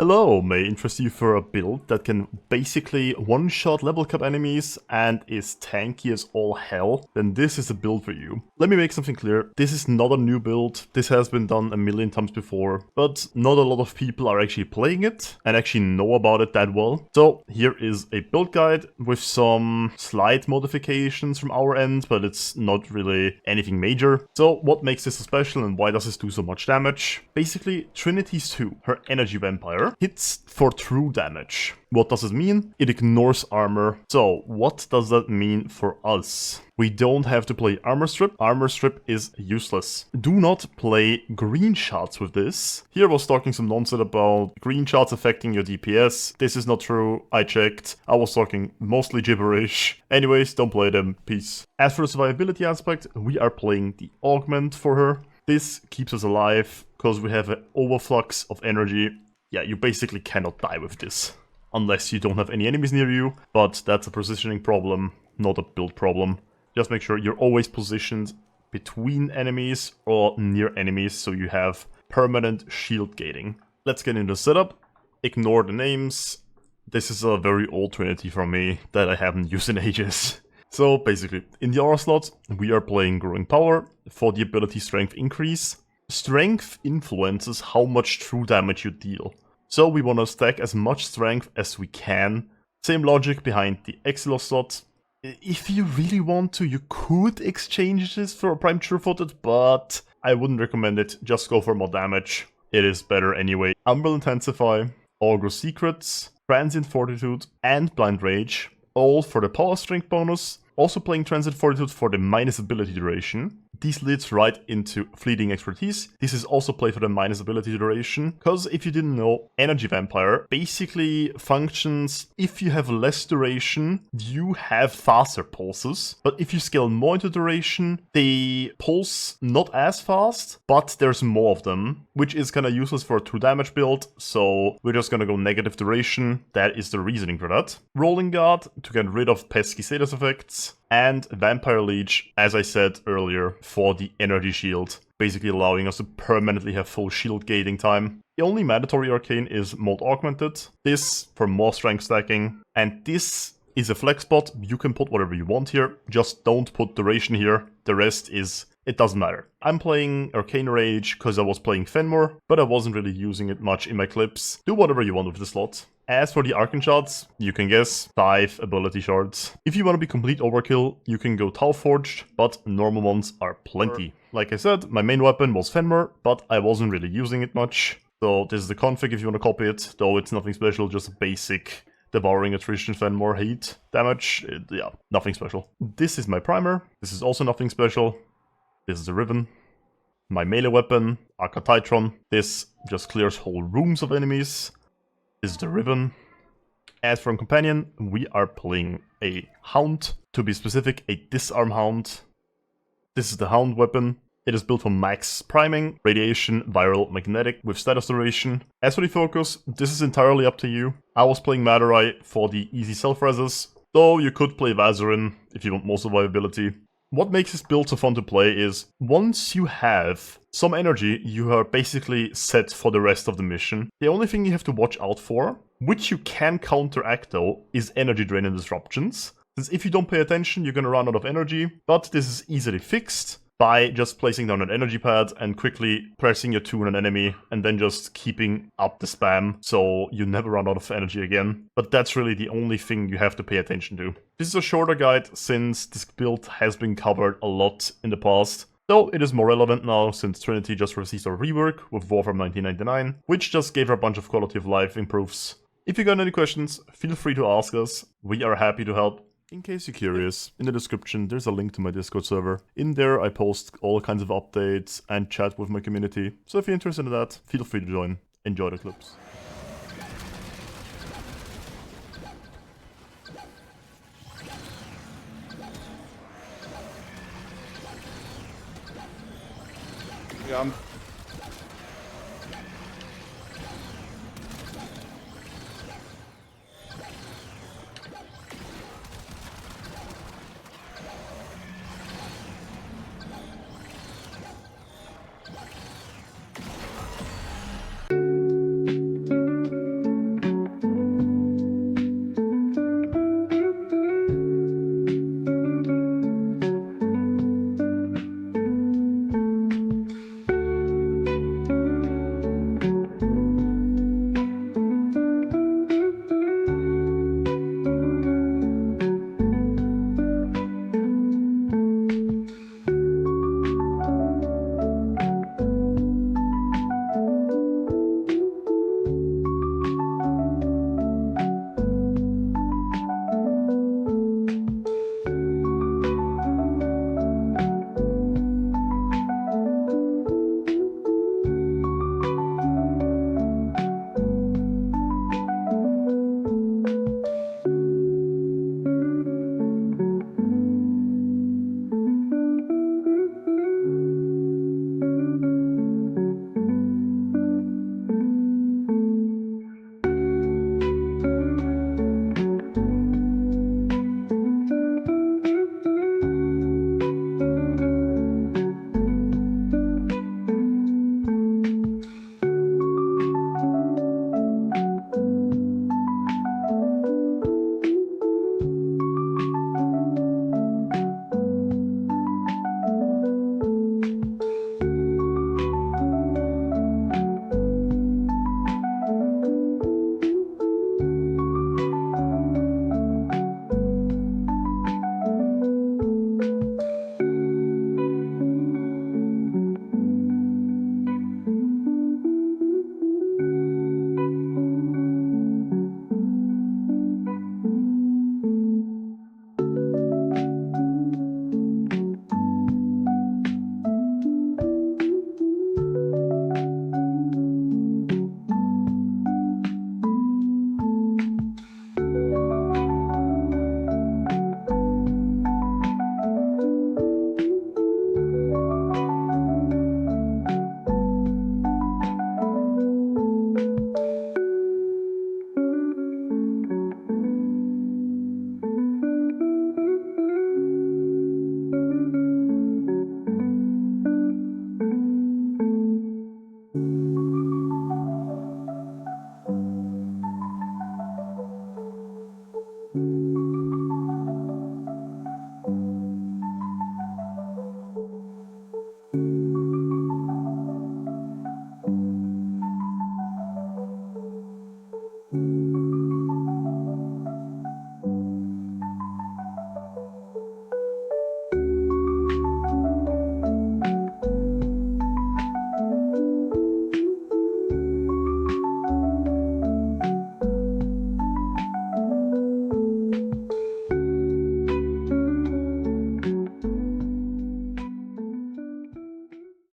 Hello, may interest you for a build that can basically one-shot level cap enemies and is tanky as all hell, then this is a build for you. Let me make something clear, this is not a new build, this has been done a million times before, but not a lot of people are actually playing it and actually know about it that well. So here is a build guide with some slight modifications from our end, but it's not really anything major. So what makes this so special and why does this do so much damage? Basically, Trinity's 2, her energy vampire, hits for true damage. What does it mean? It ignores armor. So what does that mean for us? We don't have to play armor strip. Armor strip is useless. Do not play green shards with this. Here I was talking some nonsense about green shards affecting your DPS. This is not true. I checked. I was talking mostly gibberish. Anyways, don't play them. Peace. As for the survivability aspect, we are playing the augment for her. This keeps us alive because we have an overflux of energy. Yeah, you basically cannot die with this. Unless you don't have any enemies near you, but that's a positioning problem, not a build problem. Just make sure you're always positioned between enemies or near enemies so you have permanent shield gating. Let's get into the setup. Ignore the names. This is a very old Trinity from me that I haven't used in ages. So basically, in the aura slot, we are playing Growing Power for the ability Strength increase. Strength influences how much true damage you deal. So we want to stack as much strength as we can. Same logic behind the Exilor slot. If you really want to, you could exchange this for a Prime True-Footed, but I wouldn't recommend it. Just go for more damage. It is better anyway. Umbral Intensify, Augur Secrets, Transient Fortitude, and Blind Rage. All for the power strength bonus. Also playing Transient Fortitude for the minus ability duration. This leads right into Fleeting Expertise. This is also played for the minus ability duration, because if you didn't know, Energy Vampire basically functions, if you have less duration, you have faster pulses, but if you scale more into duration, they pulse not as fast, but there's more of them, which is kind of useless for a 2 damage build, so we're just gonna go negative duration. That is the reasoning for that. Rolling Guard to get rid of pesky status effects. And Vampire Leech, as I said earlier, for the energy shield, basically allowing us to permanently have full shield gating time. The only mandatory arcane is Mold Augmented, this for more strength stacking, and this is a flex spot. You can put whatever you want here, just don't put duration here, the rest is, it doesn't matter. I'm playing Arcane Rage because I was playing Fenmore, but I wasn't really using it much in my clips. Do whatever you want with the slot. As for the Archon Shards, you can guess 5 ability shards. If you want to be complete overkill, you can go Tau Forged, but normal ones are plenty. Like I said, my main weapon was Fenmore, but I wasn't really using it much. So this is the config if you want to copy it, though it's nothing special, just a basic Devouring Attrition Fenmore hate damage. Yeah, nothing special. This is my primer. This is also nothing special. This is the Riven. My melee weapon, Arcatitron. This just clears whole rooms of enemies. This is the Riven. As for a companion, we are playing a Hound. To be specific, a Disarm Hound. This is the Hound weapon. It is built for max priming, radiation, viral, magnetic with status duration. As for the focus, this is entirely up to you. I was playing Madurai for the easy self-reses, though you could play Vazarin if you want more survivability. What makes this build so fun to play is, once you have some energy, you are basically set for the rest of the mission. The only thing you have to watch out for, which you can counteract though, is energy drain and disruptions. Since if you don't pay attention, you're gonna run out of energy, but this is easily fixed by just placing down an energy pad and quickly pressing your 2 on an enemy and then just keeping up the spam so you never run out of energy again. But that's really the only thing you have to pay attention to. This is a shorter guide since this build has been covered a lot in the past, though it is more relevant now since Trinity just released a rework with Warframe 1999, which just gave her a bunch of quality of life improves. If you got any questions, feel free to ask us, we are happy to help. In case you're curious, in the description there's a link to my Discord server. In there I post all kinds of updates and chat with my community, so if you're interested in that, feel free to join. Enjoy the clips. Yeah,